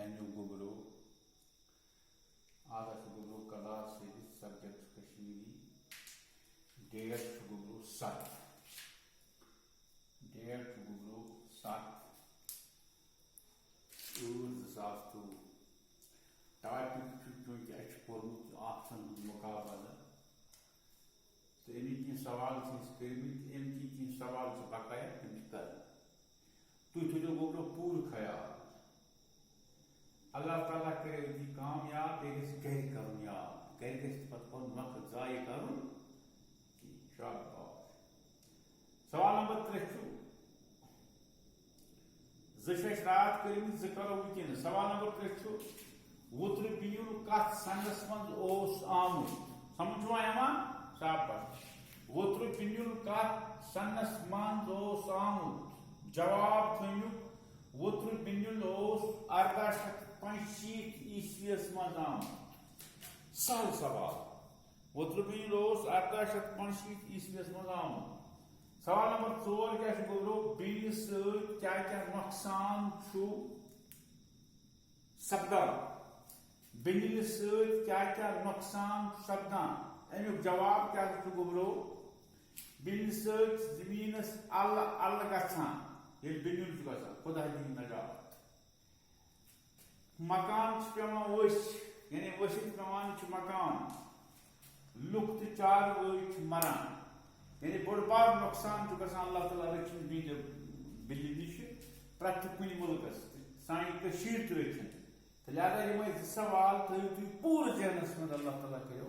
menu گوگلو آدھا گوگلو کلاس سبجیکٹ کشمیری ڈیٹ گوگلو 7 ڈیٹ گوگلو 7 2002 ٹاپک چونکہ اچھا پورمت آپشن مقابلہ تو امیک کی سوال کرمت امیک کی سوال بقایا تم کر تھی تھو گوگلو پور خیال اللہ تعالیٰ کرے یہ کامیاب یہ گھر کرن یاد گھر گھس پہ پن وقت ضائع کرن شاباش سوال نمبر 3 زش رات کرمت ز کرو ونکن سوال نمبر 3 وتر بیول کت سنس من آمت سمجھوا یوان شاباش وتر بیول کت سنس من آمت جواب تھو وتر بیول 1865 عیسویس من آمت سہل سوال وتر بیول 1865 عیسویس من آمت سوال نمبر 4 کیا گوگلو بیل کیا نقصان سپدان بنیل کیا نقصان سپدان امیک جواب کیا گوگلو بنیل زمینس ال گھان یل بنیل گھان خدا دین نجات مکان پیوان وس یعنی ورست پیوان مکان لک تو چاروی مران یعنی بوڑ بار نقصان گھان اللہ تعالیٰ رچن بجلی نش پریت کن ملکس سان رچن لہذا یہ سوال تھی پور ذہنس مز اللہ تعالیٰ کرو